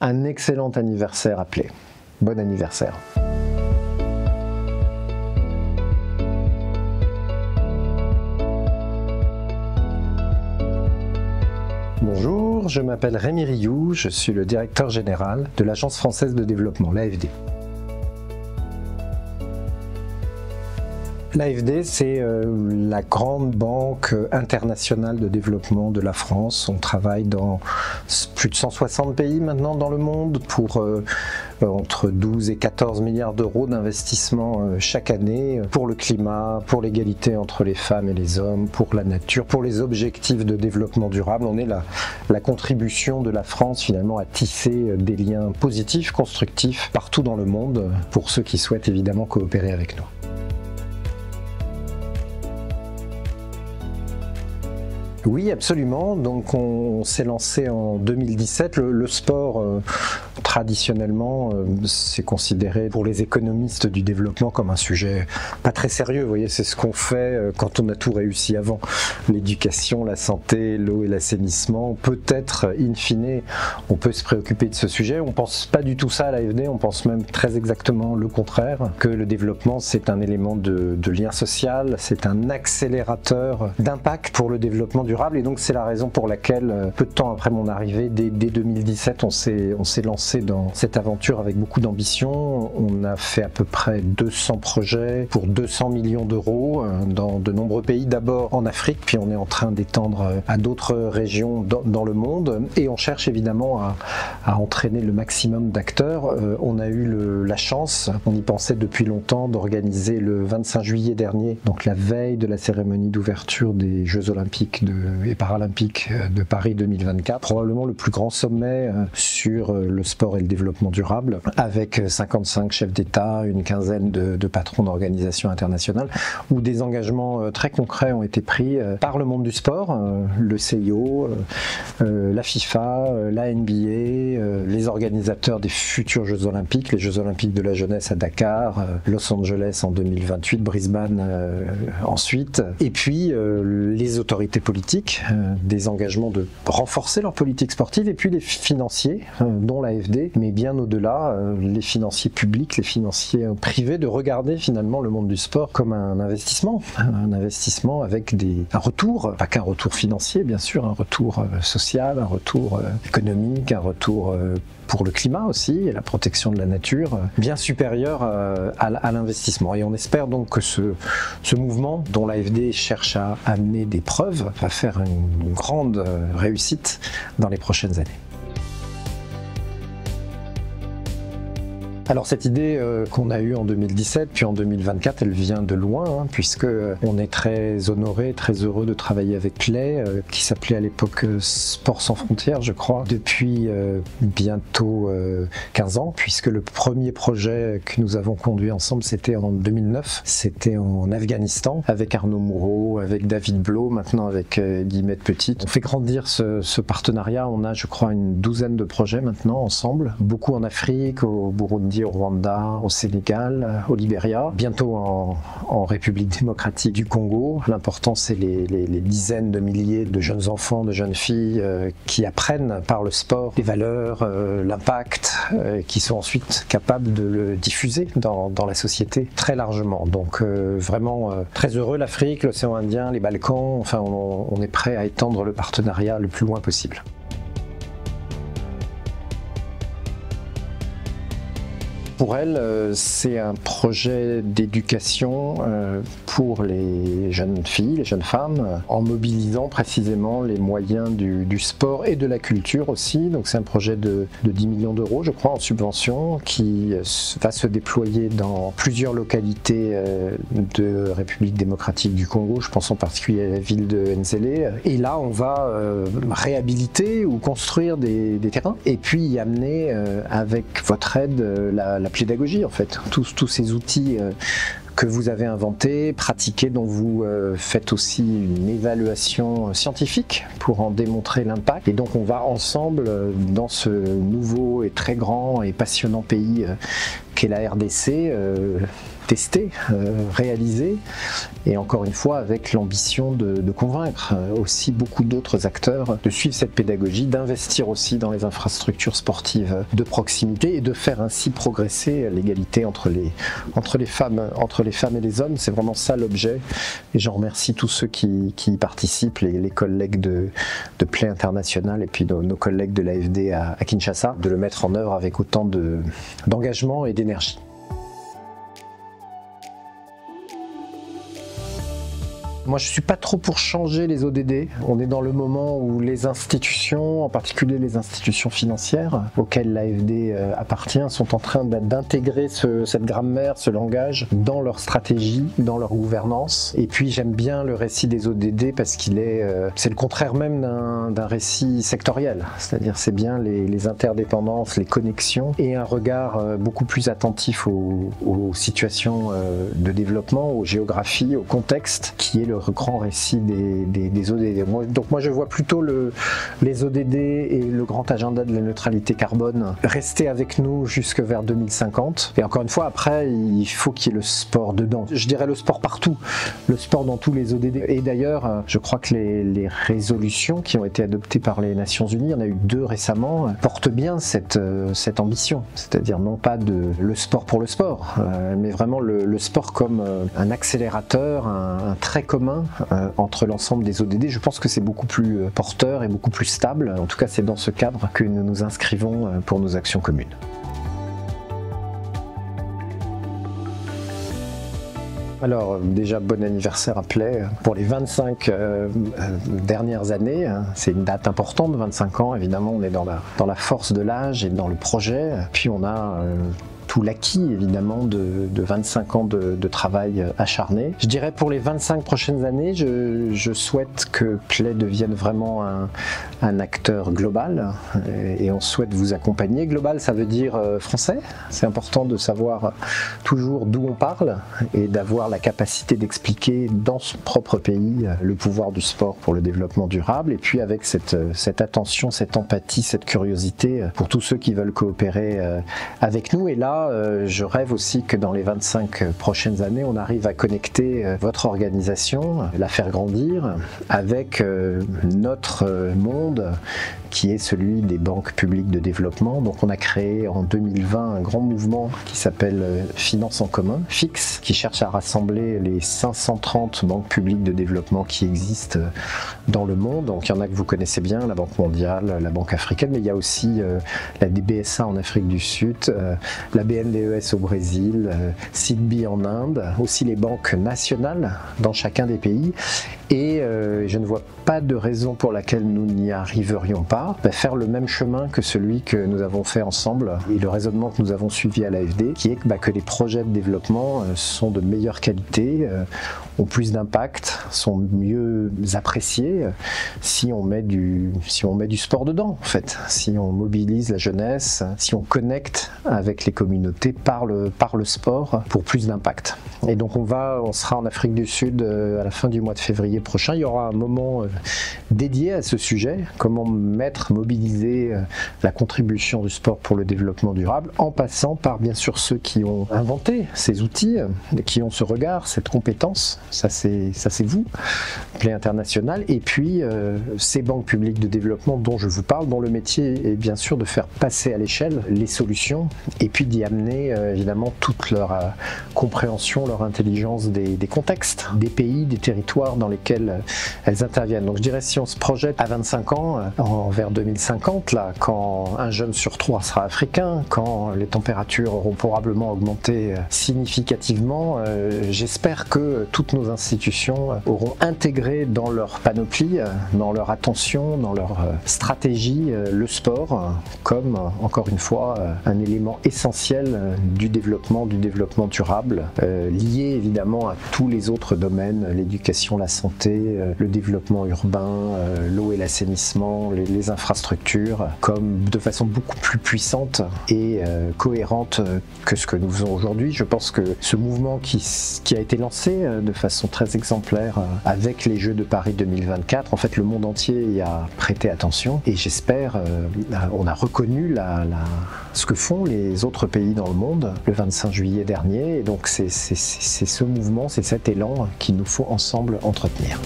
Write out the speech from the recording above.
un excellent anniversaire appelé. Bon anniversaire. Bonjour, je m'appelle Rémi Rioux, je suis le directeur général de l'Agence française de développement, l'AFD. L'AFD, c'est la grande banque internationale de développement de la France. On travaille dans plus de 160 pays maintenant dans le monde pour entre 12 et 14 milliards d'euros d'investissement chaque année pour le climat, pour l'égalité entre les femmes et les hommes, pour la nature, pour les objectifs de développement durable. On est la contribution de la France finalement à tisser des liens positifs, constructifs partout dans le monde pour ceux qui souhaitent évidemment coopérer avec nous. Oui, absolument. Donc on s'est lancé en 2017. Le sport, traditionnellement, c'est considéré pour les économistes du développement comme un sujet pas très sérieux. Vous voyez, c'est ce qu'on fait quand on a tout réussi avant. L'éducation, la santé, l'eau et l'assainissement. Peut-être, in fine, on peut se préoccuper de ce sujet. On pense pas du tout ça à l'AFD. On pense même très exactement le contraire, que le développement, c'est un élément de lien social, c'est un accélérateur d'impact pour le développement durable. Et donc c'est la raison pour laquelle, peu de temps après mon arrivée, dès 2017, on s'est lancé dans cette aventure avec beaucoup d'ambition. On a fait à peu près 200 projets pour 200 millions d'euros dans de nombreux pays, d'abord en Afrique, puis on est en train d'étendre à d'autres régions dans le monde. Et on cherche évidemment à entraîner le maximum d'acteurs. On a eu la chance, on y pensait depuis longtemps, d'organiser le 25 juillet dernier, donc la veille de la cérémonie d'ouverture des Jeux Olympiques et Paralympiques de Paris 2024, probablement le plus grand sommet sur le sport et le développement durable, avec 55 chefs d'État, une quinzaine de patrons d'organisations internationales, où des engagements très concrets ont été pris par le monde du sport, le CIO, la FIFA, la NBA, les organisateurs des futurs Jeux Olympiques, les Jeux Olympiques de la jeunesse à Dakar, Los Angeles en 2028, Brisbane ensuite, et puis les autorités politiques, des engagements de renforcer leur politique sportive, et puis les financiers, dont l'AFD, mais bien au-delà, les financiers publics, les financiers privés, de regarder finalement le monde du sport comme un investissement avec un retour, pas qu'un retour financier bien sûr, un retour social, un retour économique, un retour pour le climat aussi et la protection de la nature, bien supérieur à l'investissement. Et on espère donc que ce mouvement, dont l'AFD cherche à amener des preuves, va faire une grande réussite dans les prochaines années. Alors cette idée qu'on a eue en 2017 puis en 2024, elle vient de loin, puisque on est très honoré, très heureux de travailler avec Clay, qui s'appelait à l'époque Sport sans frontières, je crois, depuis bientôt 15 ans, puisque le premier projet que nous avons conduit ensemble, c'était en 2009, c'était en Afghanistan, avec Arnaud Moureau, avec David Blo, maintenant avec Guillemette Petit. On fait grandir ce partenariat, on a je crois une douzaine de projets maintenant ensemble, beaucoup en Afrique, au Burundi, au Rwanda, au Sénégal, au Libéria, bientôt en République démocratique du Congo. L'important, c'est les dizaines de milliers de jeunes enfants, de jeunes filles qui apprennent par le sport les valeurs, l'impact, qui sont ensuite capables de le diffuser dans la société très largement. Donc vraiment très heureux, l'Afrique, l'océan Indien, les Balkans, enfin on est prêt à étendre le partenariat le plus loin possible. Pour elle, c'est un projet d'éducation pour les jeunes filles, les jeunes femmes, en mobilisant précisément les moyens du sport et de la culture aussi. Donc c'est un projet de 10 millions d'euros, je crois, en subvention, qui va se déployer dans plusieurs localités de République démocratique du Congo. Je pense en particulier à la ville de Nzélé. Et là, on va réhabiliter ou construire des terrains et puis y amener avec votre aide la pédagogie, en fait, tous ces outils que vous avez inventés, pratiqués, dont vous faites aussi une évaluation scientifique pour en démontrer l'impact. Et donc on va ensemble dans ce nouveau et très grand et passionnant pays qu'est la RDC tester, réaliser, et encore une fois avec l'ambition de convaincre aussi beaucoup d'autres acteurs de suivre cette pédagogie, d'investir aussi dans les infrastructures sportives de proximité et de faire ainsi progresser l'égalité entre les femmes et les hommes. C'est vraiment ça l'objet, et j'en remercie tous ceux qui y participent, les collègues de Play International et puis nos collègues de l'AFD à Kinshasa, de le mettre en œuvre avec autant d'engagement et d'énergie. Moi, je ne suis pas trop pour changer les ODD. On est dans le moment où les institutions, en particulier les institutions financières auxquelles l'AFD appartient, sont en train d'intégrer cette grammaire, ce langage dans leur stratégie, dans leur gouvernance. Et puis, j'aime bien le récit des ODD parce qu'il c'est le contraire même d'un récit sectoriel. C'est-à-dire, c'est bien les interdépendances, les connexions et un regard beaucoup plus attentif aux situations de développement, aux géographies, au contexte, qui est le grand récit des ODD. Donc moi je vois plutôt les ODD et le grand agenda de la neutralité carbone rester avec nous jusque vers 2050. Et encore une fois, après, il faut qu'il y ait le sport dedans. Je dirais le sport partout, le sport dans tous les ODD. Et d'ailleurs, je crois que les résolutions qui ont été adoptées par les Nations Unies, il y en a eu 2 récemment, portent bien cette ambition. C'est-à-dire non pas le sport pour le sport, mais vraiment le sport comme un accélérateur, un trait commun entre l'ensemble des ODD. Je pense que c'est beaucoup plus porteur et beaucoup plus stable. En tout cas, c'est dans ce cadre que nous nous inscrivons pour nos actions communes. Alors déjà bon anniversaire à Play pour les 25 dernières années, c'est une date importante, 25 ans évidemment, on est dans la force de l'âge et dans le projet, puis on a tout l'acquis évidemment de 25 ans de travail acharné. Je dirais pour les 25 prochaines années, je souhaite que Play devienne vraiment un acteur global et on souhaite vous accompagner. Global, ça veut dire français. C'est important de savoir toujours d'où on parle et d'avoir la capacité d'expliquer dans son propre pays le pouvoir du sport pour le développement durable, et puis avec cette attention, cette empathie, cette curiosité pour tous ceux qui veulent coopérer avec nous. Et là, je rêve aussi que dans les 25 prochaines années, on arrive à connecter votre organisation, la faire grandir avec notre monde qui est celui des banques publiques de développement. Donc on a créé en 2020 un grand mouvement qui s'appelle Finance en commun, FIX, qui cherche à rassembler les 530 banques publiques de développement qui existent dans le monde. Donc il y en a que vous connaissez bien, la Banque mondiale, la Banque africaine, mais il y a aussi la DBSA en Afrique du Sud, la BNDES au Brésil, SIDBI en Inde, aussi les banques nationales dans chacun des pays. Et je ne vois pas de raison pour laquelle nous n'y arriverions pas. Faire le même chemin que celui que nous avons fait ensemble et le raisonnement que nous avons suivi à l'AFD, qui est que les projets de développement sont de meilleure qualité, ont plus d'impact, sont mieux appréciés si on met du sport dedans en fait, si on mobilise la jeunesse, si on connecte avec les communautés par le sport pour plus d'impact. Et donc on sera en Afrique du Sud à la fin du mois de février prochain. Il y aura un moment dédié à ce sujet, comment mobiliser la contribution du sport pour le développement durable, en passant par bien sûr ceux qui ont inventé ces outils, qui ont ce regard, cette compétence, ça c'est vous, Play International, et puis ces banques publiques de développement dont je vous parle, dont le métier est bien sûr de faire passer à l'échelle les solutions, et puis d'y amener évidemment toute leur compréhension, leur intelligence des contextes, des pays, des territoires dans lesquels elles interviennent. Donc je dirais, si on se projette à 25 ans, vers 2050, là, quand un jeune sur 3 sera africain, quand les températures auront probablement augmenté significativement, j'espère que toutes nos institutions auront intégré dans leur panoplie, dans leur attention, dans leur stratégie, le sport comme, encore une fois, un élément essentiel du développement durable, lié évidemment à tous les autres domaines, l'éducation, la santé, santé, le développement urbain, l'eau et l'assainissement, les infrastructures, comme de façon beaucoup plus puissante et cohérente que ce que nous faisons aujourd'hui. Je pense que ce mouvement qui a été lancé de façon très exemplaire avec les Jeux de Paris 2024, en fait le monde entier y a prêté attention et j'espère, on a reconnu ce que font les autres pays dans le monde le 25 juillet dernier et donc c'est ce mouvement, c'est cet élan qu'il nous faut ensemble entretenir.